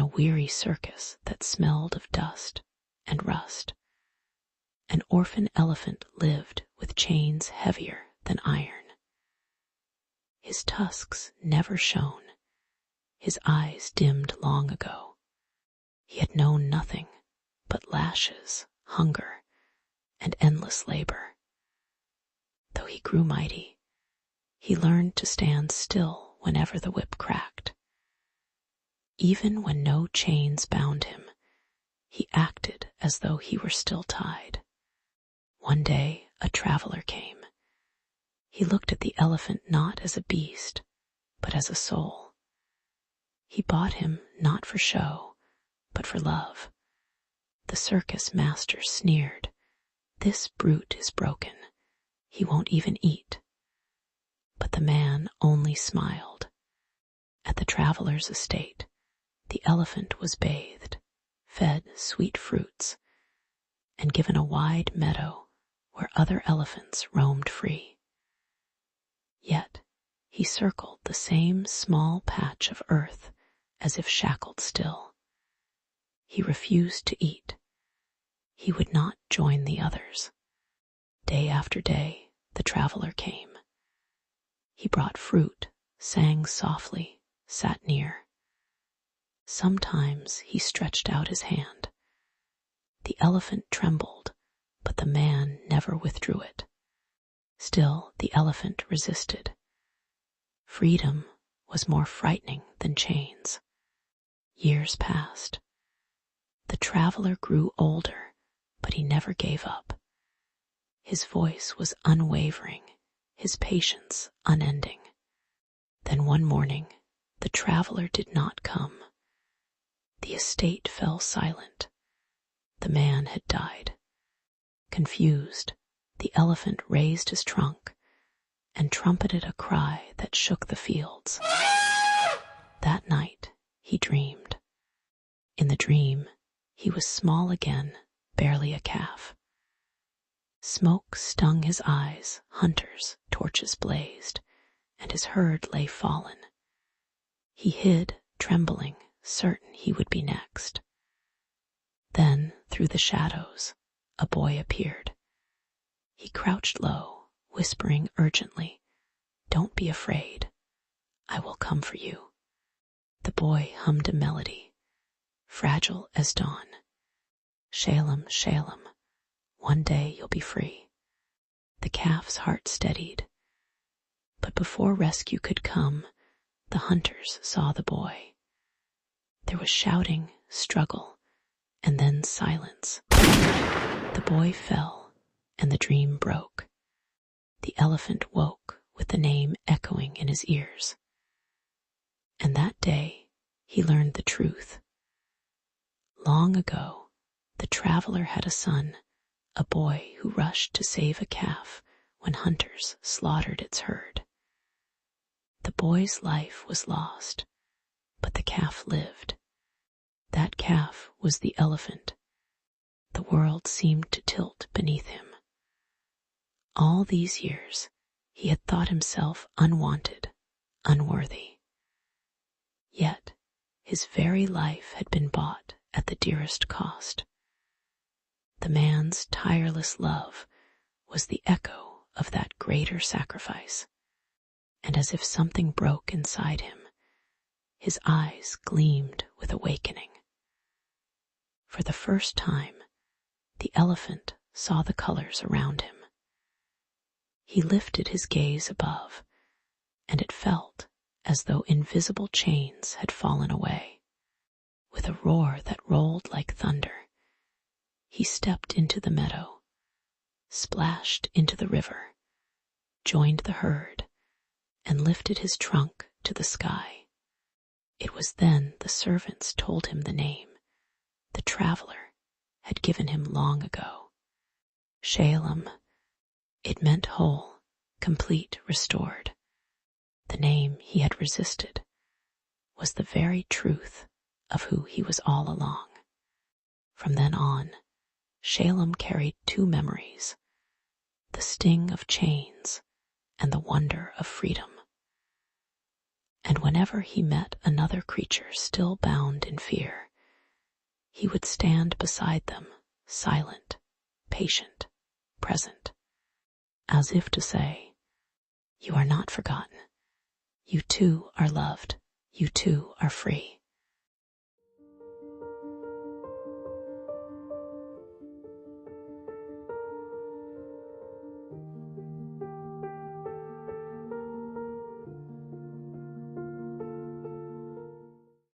a weary circus that smelled of dust and rust. An orphan elephant lived with chains heavier than iron. His tusks never shone, his eyes dimmed long ago. He had known nothing but lashes, hunger, and endless labor. Though he grew mighty, he learned to stand still whenever the whip cracked. Even when no chains bound him, he acted as though he were still tied. One day a traveler came. He looked at the elephant not as a beast, but as a soul. He bought him not for show, but for love. The circus master sneered, "This brute is broken. He won't even eat." But the man only smiled. At the traveler's estate, the elephant was bathed, fed sweet fruits, and given a wide meadow where other elephants roamed free. Yet he circled the same small patch of earth as if shackled still. He refused to eat. He would not join the others. Day after day, the traveler came. He brought fruit, sang softly, sat near. Sometimes he stretched out his hand. The elephant trembled, but the man never withdrew it. Still, the elephant resisted. Freedom was more frightening than chains. Years passed. The traveler grew older, but he never gave up. His voice was unwavering, his patience unending. Then one morning, the traveler did not come. The estate fell silent. The man had died. Confused, the elephant raised his trunk and trumpeted a cry that shook the fields. That night, he dreamed. In the dream, he was small again, barely a calf. Smoke stung his eyes, hunters' torches blazed, and his herd lay fallen. He hid, trembling, certain he would be next. Then, through the shadows, a boy appeared. He crouched low, whispering urgently, "Don't be afraid. I will come for you." The boy hummed a melody, fragile as dawn. "Shalem, Shalem, one day you'll be free." The calf's heart steadied. But before rescue could come, the hunters saw the boy. There was shouting, struggle, and then silence. The boy fell, and the dream broke. The elephant woke with the name echoing in his ears. And that day, he learned the truth. Long ago, the traveler had a son, a boy who rushed to save a calf when hunters slaughtered its herd. The boy's life was lost, but the calf lived. That calf was the elephant. The world seemed to tilt beneath him. All these years, he had thought himself unwanted, unworthy. Yet, his very life had been bought at the dearest cost. The man's tireless love was the echo of that greater sacrifice, and as if something broke inside him, his eyes gleamed with awakening. For the first time, the elephant saw the colors around him. He lifted his gaze above, and it felt as though invisible chains had fallen away. With a roar that rolled like thunder, he stepped into the meadow, splashed into the river, joined the herd, and lifted his trunk to the sky. It was then the servants told him the name the traveler had given him long ago. Shalem. It meant whole, complete, restored. The name he had resisted was the very truth of who he was all along. From then on, Shalem carried two memories, the sting of chains and the wonder of freedom. And whenever he met another creature still bound in fear, he would stand beside them, silent, patient, present, as if to say, "You are not forgotten. You too are loved. You too are free."